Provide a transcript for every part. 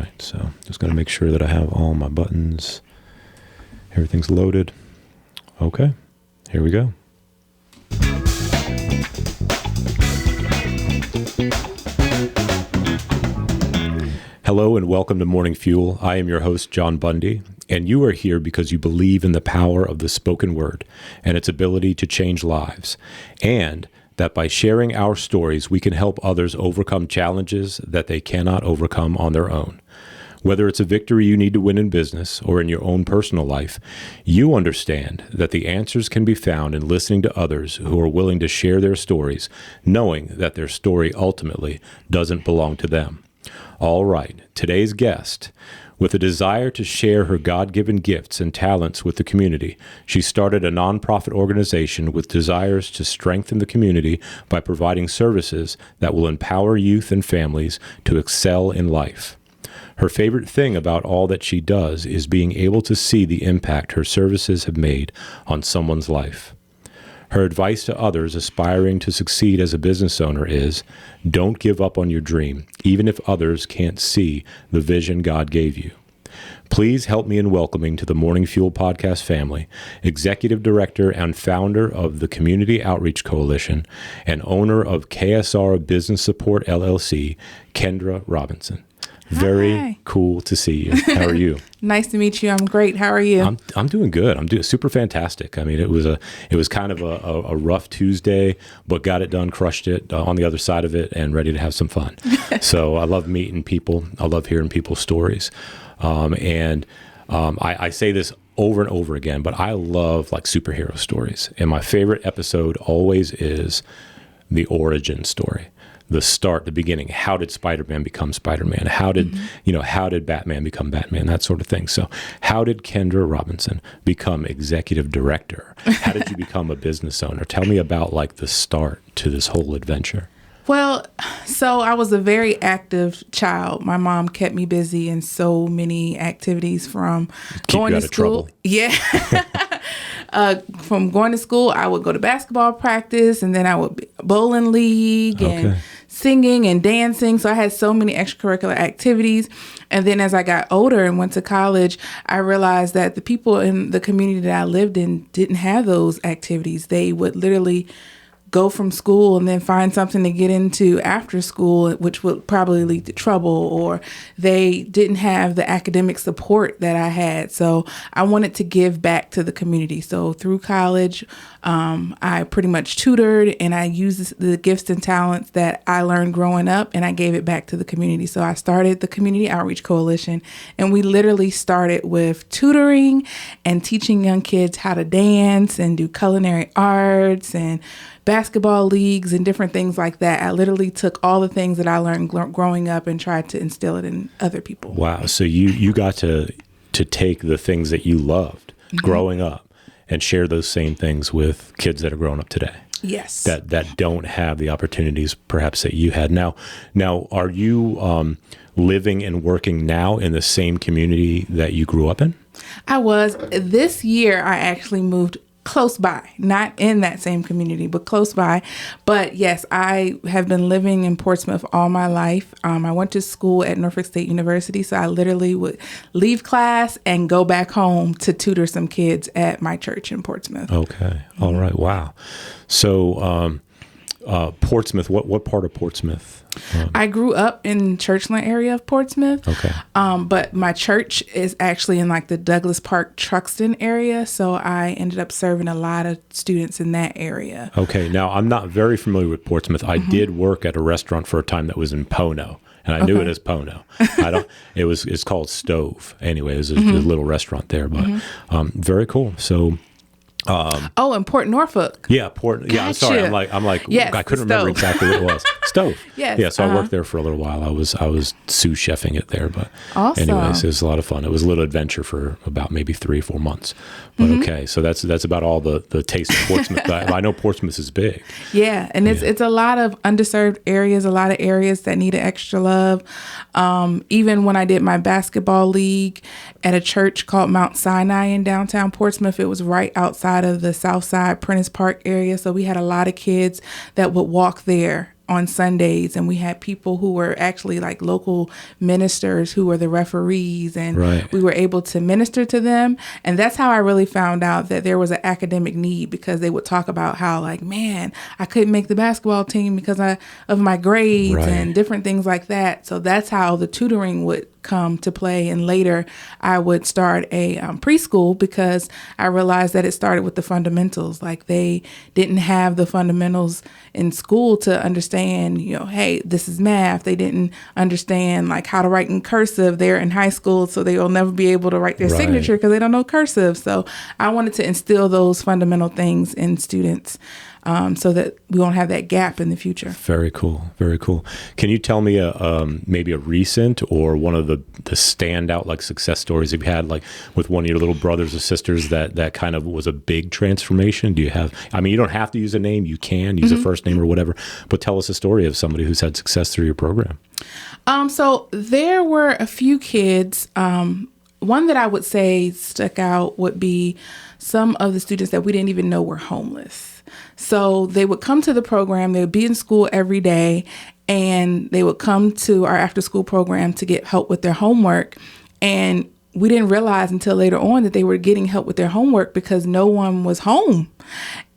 right. So just going to make sure that I have all my buttons. Everything's loaded. Okay. Here we go. Hello and welcome to Morning Fuel. I am your host, John Bundy, and you are here because you believe in the power of the spoken word and its ability to change lives, and that by sharing our stories, we can help others overcome challenges that they cannot overcome on their own. Whether it's a victory you need to win in business or in your own personal life, you understand that the answers can be found in listening to others who are willing to share their stories, knowing that their story ultimately doesn't belong to them. All right, today's guest, with a desire to share her God-given gifts and talents with the community, she started a nonprofit organization with desires to strengthen the community by providing services that will empower youth and families to excel in life. Her favorite thing about all that she does is being able to see the impact her services have made on someone's life. Her advice to others aspiring to succeed as a business owner is, don't give up on your dream, even if others can't see the vision God gave you. Please help me in welcoming to the Morning Fuel podcast family, Executive Director and founder of the Community Outreach Coalition and owner of KSR Business Support LLC, Kendra Robinson. Very Hi. Cool to see you. How are you? Nice to meet you. I'm great. How are you? I'm doing good. I'm doing super fantastic. I mean, it was kind of a rough Tuesday, but got it done, crushed it on the other side of it, and ready to have some fun. So I love meeting people. I love hearing people's stories, I say this over and over again, but I love like superhero stories, and my favorite episode always is the origin story. The start, the beginning. How did Spider-Man become Spider-Man? How did Batman become Batman? That sort of thing. So how did Kendra Robinson become executive director? How did you become a business owner? Tell me about like the start to this whole adventure. Well, so I was a very active child. My mom kept me busy in so many activities from going to school. Yeah. From going to school, I would go to basketball practice, and then I would be bowling league and singing and dancing. So I had so many extracurricular activities. And then as I got older and went to college, I realized that the people in the community that I lived in didn't have those activities. They would literally go from school and then find something to get into after school, which would probably lead to trouble, or they didn't have the academic support that I had. So I wanted to give back to the community. So through college, I pretty much tutored, and I used the gifts and talents that I learned growing up, and I gave it back to the community. So I started the Community Outreach Coalition, and we literally started with tutoring and teaching young kids how to dance and do culinary arts and basketball leagues and different things like that. I literally took all the things that I learned growing up and tried to instill it in other people. Wow. So you got to take the things that you loved growing up and share those same things with kids that are growing up today. Yes. That don't have the opportunities perhaps that you had. Now are you living and working now in the same community that you grew up in? I was. This year, I actually moved close by, not in that same community, but close by. But yes, I have been living in Portsmouth all my life. I went to school at Norfolk State University, so I literally would leave class and go back home to tutor some kids at my church in Portsmouth. Okay. All right. Wow. So Portsmouth, what part of Portsmouth? I grew up in Churchland area of Portsmouth. Okay. But my church is actually in like the Douglas Park, Truxton area. So I ended up serving a lot of students in that area. Okay. Now, I'm not very familiar with Portsmouth. I did work at a restaurant for a time that was in Pono. And I knew it as Pono. It's called Stove. Anyway, it was a little restaurant there, but very cool. So in Port Norfolk. Yeah, Yeah, I'm sorry. I'm like. Yes, I couldn't remember exactly what it was. Stove. Yes. Yeah. So I worked there for a little while. I was sous chefing it there, but awesome. Anyways, it was a lot of fun. It was a little adventure for about maybe 3 or 4 months. But okay, so that's about all the taste of Portsmouth. I know Portsmouth is big. Yeah, and it's a lot of underserved areas, a lot of areas that need extra love. Even when I did my basketball league at a church called Mount Sinai in downtown Portsmouth, it was right outside of the South Side Prentice Park area. So we had a lot of kids that would walk there on Sundays, and we had people who were actually like local ministers who were the referees, and right. we were able to minister to them. And that's how I really found out that there was an academic need, because they would talk about how like, man, I couldn't make the basketball team because of my grades right. and different things like that. So that's how the tutoring would come to play. And later I would start a preschool, because I realized that it started with the fundamentals. Like, they didn't have the fundamentals in school to understand, hey, this is math. They didn't understand like how to write in cursive. They're in high school, so they will never be able to write their right. signature because they don't know cursive. So I wanted to instill those fundamental things in students, so that we won't have that gap in the future. Very cool. Very cool. Can you tell me maybe a recent or one of the standout like success stories you've had, like with one of your little brothers or sisters that kind of was a big transformation? Do you have, you don't have to use a name. You can use a first name or whatever, but tell us a story of somebody who's had success through your program. So there were a few kids. One that I would say stuck out would be some of the students that we didn't even know were homeless. So they would come to the program, they would be in school every day, and they would come to our after school program to get help with their homework. And we didn't realize until later on that they were getting help with their homework because no one was home.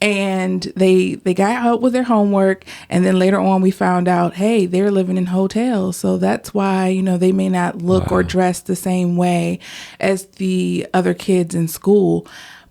And they got help with their homework. And then later on, we found out, hey, they're living in hotels. So that's why, they may not look or dress the same way as the other kids in school.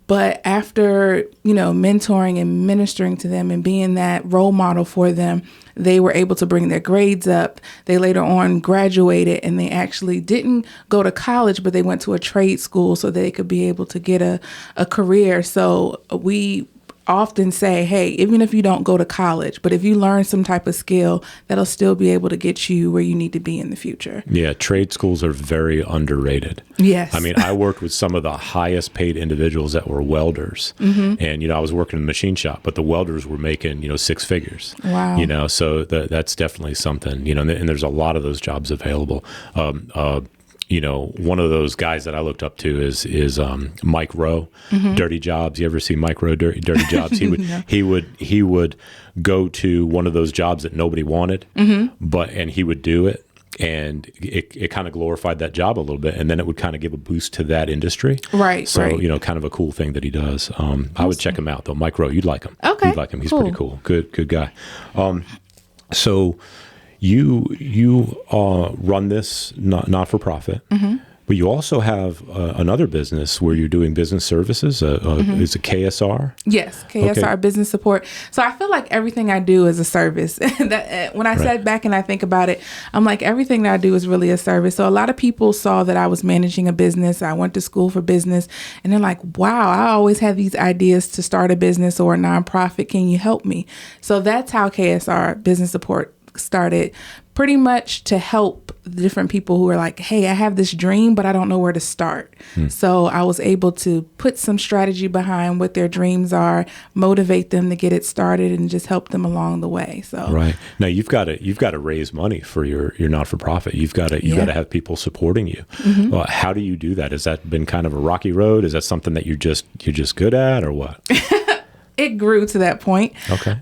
But after, mentoring and ministering to them and being that role model for them, they were able to bring their grades up. They later on graduated, and they actually didn't go to college, but they went to a trade school so they could be able to get a career. So we often say, hey, even if you don't go to college, but if you learn some type of skill, that'll still be able to get you where you need to be in the future. Yeah, trade schools are very underrated. Yes. I worked with some of the highest paid individuals that were welders. Mm-hmm. And, I was working in the machine shop, but the welders were making, 6 figures. Wow. So that's definitely something, and there's a lot of those jobs available. One of those guys that I looked up to is Mike Rowe, Dirty Jobs. You ever see Mike Rowe, Dirty Jobs? He would go to one of those jobs that nobody wanted, and he would do it. And it kind of glorified that job a little bit, and then it would kind of give a boost to that industry. Right. So, right. Kind of a cool thing that he does. I would check him out, though. Mike Rowe, you'd like him. Okay. You'd like him. He's pretty cool. Good guy. So you run this not-for-profit, but you also have another business where you're doing business services. Is it KSR? Yes, KSR, business support. So I feel like everything I do is a service. When I sat back and I think about it, I'm like, everything that I do is really a service. So a lot of people saw that I was managing a business. I went to school for business, and they're like, wow, I always had these ideas to start a business or a nonprofit. Can you help me? So that's how KSR, business support, started, pretty much to help the different people who are like, hey, I have this dream, but I don't know where to start. So I was able to put some strategy behind what their dreams are, motivate them to get it started, and just help them along the way. So right now, you've got to raise money for your not-for-profit. You've got to have people supporting you. How do you do that? Has that been kind of a rocky road? Is that something that you're just good at, or what? It grew to that point. Okay.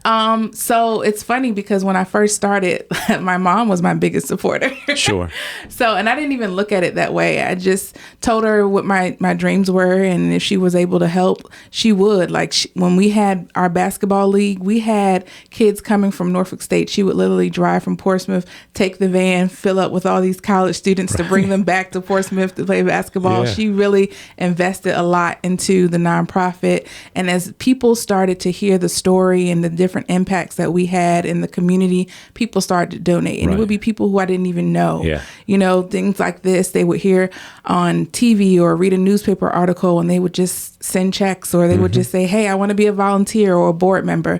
So it's funny because when I first started, my mom was my biggest supporter. Sure. So, and I didn't even look at it that way. I just told her what my dreams were, and if she was able to help, she would. Like when we had our basketball league, we had kids coming from Norfolk State. She would literally drive from Portsmouth, take the van, fill up with all these college students to bring them back to Portsmouth to play basketball. Yeah. She really invested a lot into the nonprofit. And as people started to hear the story and the different impacts that we had in the community, people started to donate. And it would be people who I didn't even know. Yeah. Things like this, they would hear on TV or read a newspaper article, and they would just send checks, or they would just say, hey, I want to be a volunteer or a board member.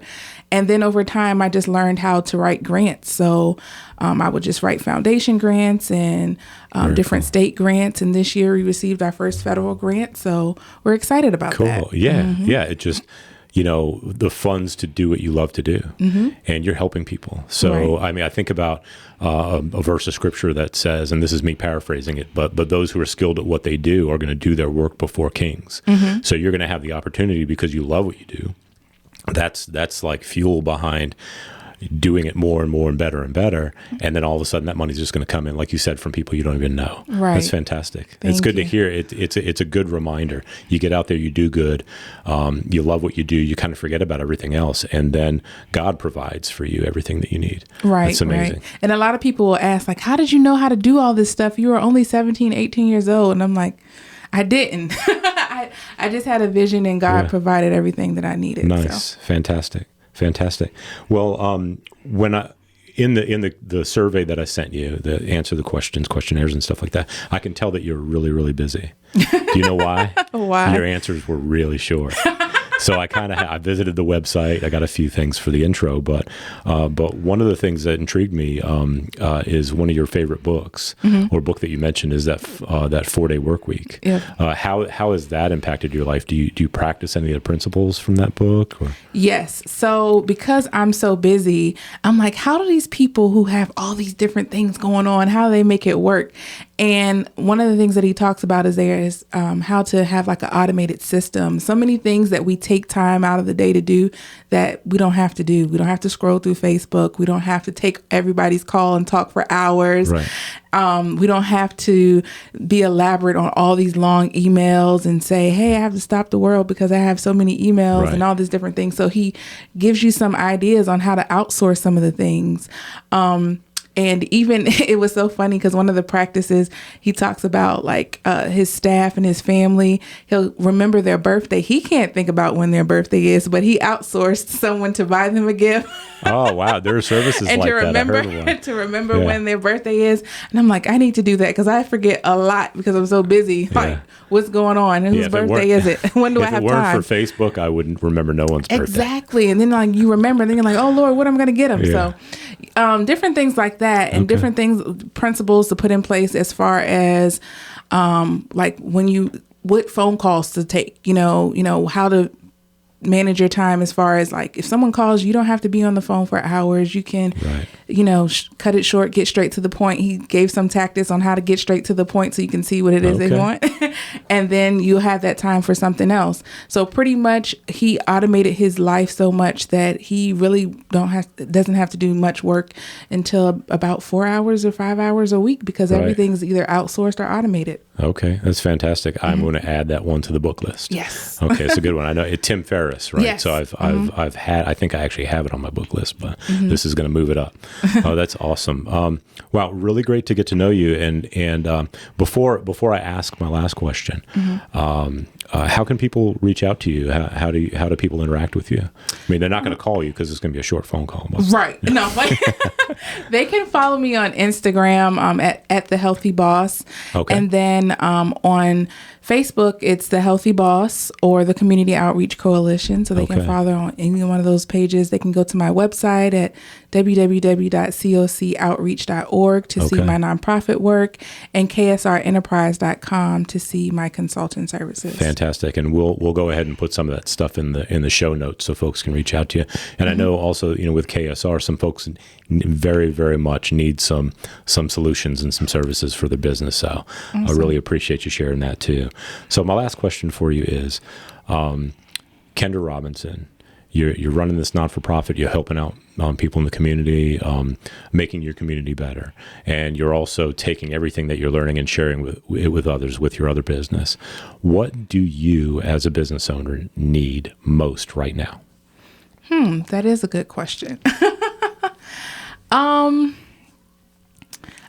And then over time, I just learned how to write grants. So I would just write foundation grants and different state grants. And this year we received our first federal grant. So we're excited about that. Cool. Yeah. Yeah. It just, the funds to do what you love to do, and you're helping people. So, I think about a verse of scripture that says, and this is me paraphrasing it, but those who are skilled at what they do are going to do their work before kings. So you're going to have the opportunity because you love what you do. That's like fuel behind, doing it more and more and better. And then all of a sudden that money's just going to come in, like you said, from people you don't even know. Right. That's fantastic. Thank it's good you. to hear. It's a good reminder. You get out there, you do good. You love what you do. You kind of forget about everything else. And then God provides for you everything that you need. Right. It's amazing. Right. And a lot of people will ask, like, how did you know how to do all this stuff? You were only 17, 18 years old. And I'm like, I didn't. I just had a vision, and God provided everything that I needed. Nice. So. Fantastic. Well, when in the survey that I sent you, the answer the questionnaires and stuff like that, I can tell that you're really, really busy. Do you know why? Why? Your answers were really short. So I visited the website. I got a few things for the intro, but one of the things that intrigued me is one of your favorite books, or book that you mentioned, is that 4-Day Work Week. Yeah. How has that impacted your life? Do you practice any of the principles from that book? Or? Yes. So because I'm so busy, I'm like, how do these people who have all these different things going on, how do they make it work? And one of the things that he talks about is how to have like an automated system. So many things that we take time out of the day to do that we don't have to do. We don't have to scroll through Facebook. We don't have to take everybody's call and talk for hours. Right. We don't have to be elaborate on all these long emails and say, hey, I have to stop the world because I have so many emails and all these different things. So he gives you some ideas on how to outsource some of the things. And even it was so funny because one of the practices he talks about, like his staff and his family, he'll remember their birthday. He can't think about when their birthday is, but he outsourced someone to buy them a gift. Oh, wow. There are services and like to remember, that. I heard of one. to remember when their birthday is. And I'm like, I need to do that because I forget a lot because I'm so busy. Like, what's going on? And whose birthday is it? When do I have time? If it weren't for Facebook, I wouldn't remember no one's birthday. Exactly. And then like you remember, then you're like, oh, Lord, what am I going to get them? Yeah. So different things like that, and different things, principles to put in place as far as like what phone calls to take, you know, how to manage your time as far as like if someone calls, you don't have to be on the phone for hours. You can, cut it short, get straight to the point. He gave some tactics on how to get straight to the point so you can see what it is they want. And then you'll have that time for something else. So pretty much he automated his life so much that he really doesn't have to do much work until about 4 hours or 5 hours a week because everything's either outsourced or automated. Okay, that's fantastic. I'm going to add that one to the book list. Yes. Okay, it's a good one. I know it's Tim Ferriss, right? Yes. So I've had, I think I actually have it on my book list, but this is going to move it up. Oh, that's awesome. Wow, really great to get to know you. And before I ask my last question, how can people reach out to you? How do people interact with you? I mean, they're not going to call you because it's going to be a short phone call. Right. No, they can follow me on Instagram at The Healthy Boss. Okay. And then on Facebook, it's The Healthy Boss or the Community Outreach Coalition. So they can follow on any one of those pages. They can go to my website at www.cocoutreach.org to see my nonprofit work, and ksrenterprise.com to see my consulting services. Fantastic. And we'll go ahead and put some of that stuff in the show notes so folks can reach out to you. And I know also, with KSR, some folks very, very much need some solutions and some services for their business. So awesome. I really appreciate you sharing that too. So my last question for you is, Kendra Robinson, you're running this not-for-profit, you're helping out people in the community, making your community better. And you're also taking everything that you're learning and sharing with others with your other business. What do you as a business owner need most right now? That is a good question.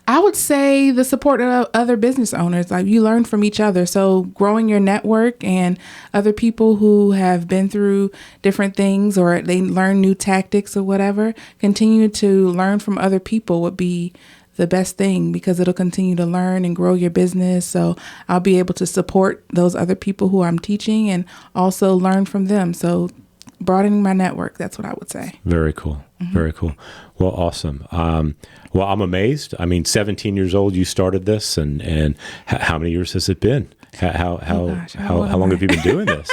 I would say the support of other business owners. Like, you learn from each other. So growing your network and other people who have been through different things or they learn new tactics or whatever, continue to learn from other people would be the best thing because it'll continue to learn and grow your business. So I'll be able to support those other people who I'm teaching and also learn from them. So broadening my network, that's what I would say. Very cool. Very cool. Well, awesome. Well, I'm amazed. I mean, 17 years old, you started this, and how many years has it been? How long have you been doing this?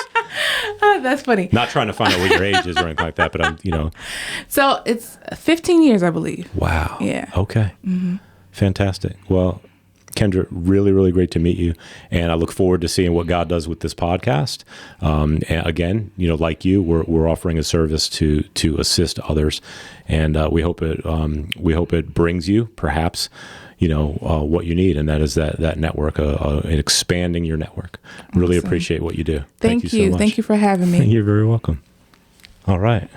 That's funny. Not trying to find out what your age is or anything like that, but So it's 15 years, I believe. Wow. Yeah. Okay. Fantastic. Well, Kendra, really, really great to meet you. And I look forward to seeing what God does with this podcast. And again, like you, we're offering a service to assist others. And we hope it brings you perhaps, what you need. And that is that network, and expanding your network. Really appreciate what you do. Thank you so much. Thank you for having me. You're very welcome. All right.